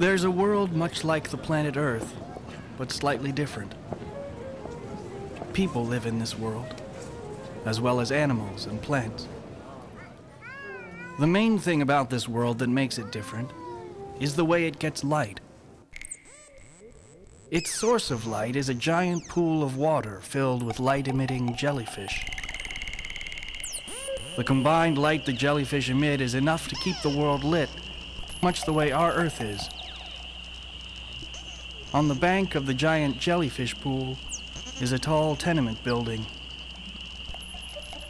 There's a world much like the planet Earth, but slightly different. People live in this world, as well as animals and plants. The main thing about this world that makes it different is the way it gets light. Its source of light is a giant pool of water filled with light-emitting jellyfish. The combined light the jellyfish emit is enough to keep the world lit, much the way our Earth is. On the bank of the giant jellyfish pool is a tall tenement building.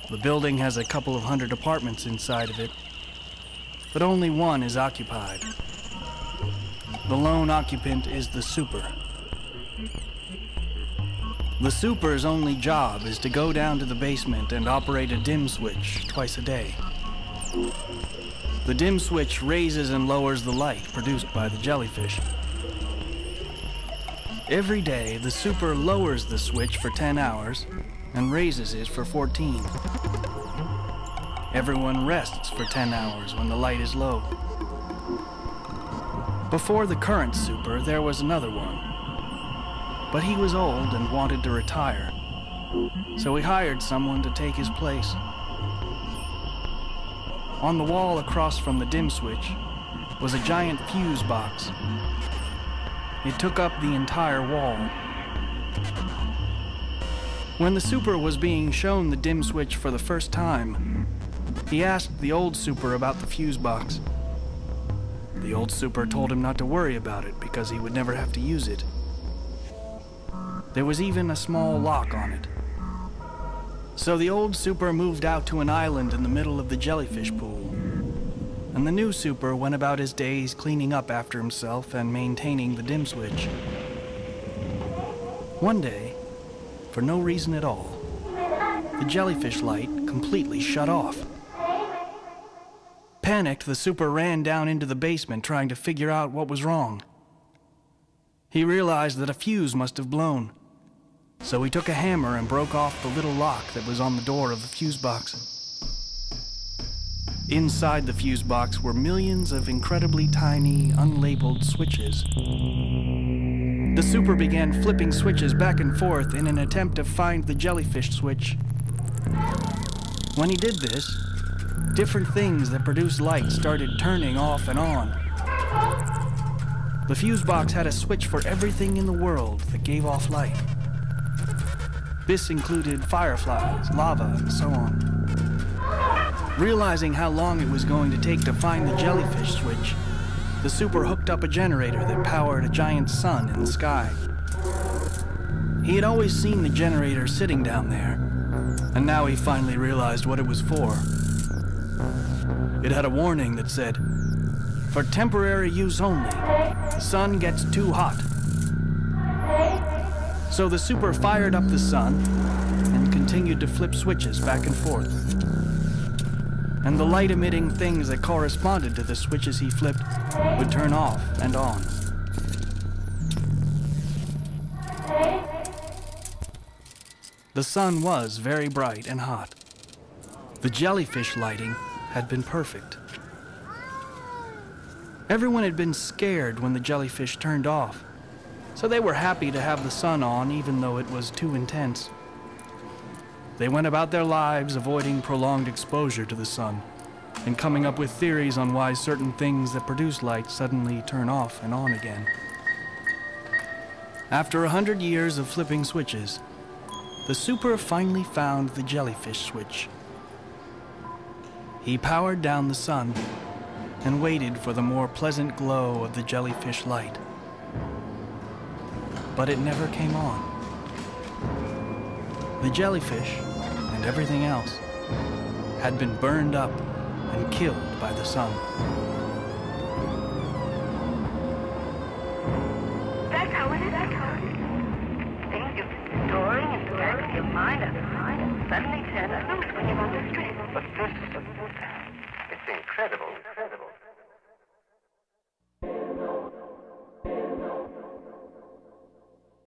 The building has a couple of hundred apartments inside of it, but only one is occupied. The lone occupant is the super. The super's only job is to go down to the basement and operate a dim switch twice a day. The dim switch raises and lowers the light produced by the jellyfish. Every day, the super lowers the switch for 10 hours and raises it for 14. Everyone rests for 10 hours when the light is low. Before the current super, there was another one. But he was old and wanted to retire, so he hired someone to take his place. On the wall across from the dim switch was a giant fuse box. It took up the entire wall. When the super was being shown the dim switch for the first time, he asked the old super about the fuse box. The old super told him not to worry about it because he would never have to use it. There was even a small lock on it. So the old super moved out to an island in the middle of the jellyfish pool, and the new super went about his days cleaning up after himself and maintaining the dim switch. One day, for no reason at all, the jellyfish light completely shut off. Panicked, the super ran down into the basement trying to figure out what was wrong. He realized that a fuse must have blown, so he took a hammer and broke off the little lock that was on the door of the fuse box. Inside the fuse box were millions of incredibly tiny, unlabeled switches. The super began flipping switches back and forth in an attempt to find the jellyfish switch. When he did this, different things that produce light started turning off and on. The fuse box had a switch for everything in the world that gave off light. This included fireflies, lava, and so on. Realizing how long it was going to take to find the jellyfish switch, the super hooked up a generator that powered a giant sun in the sky. He had always seen the generator sitting down there, and now he finally realized what it was for. It had a warning that said, "For temporary use only, the sun gets too hot." So the super fired up the sun and continued to flip switches back and forth. And the light-emitting things that corresponded to the switches he flipped would turn off and on. The sun was very bright and hot. The jellyfish lighting had been perfect. Everyone had been scared when the jellyfish turned off, so they were happy to have the sun on even though it was too intense. They went about their lives avoiding prolonged exposure to the sun and coming up with theories on why certain things that produce light suddenly turn off and on again. After 100 years of flipping switches, the super finally found the jellyfish switch. He powered down the sun and waited for the more pleasant glow of the jellyfish light. But it never came on. The jellyfish, and everything else, had been burned up and killed by the sun. That's how it is. Things you've been storing in the back of your mind suddenly turn loose when you're on the street. But this, it's incredible.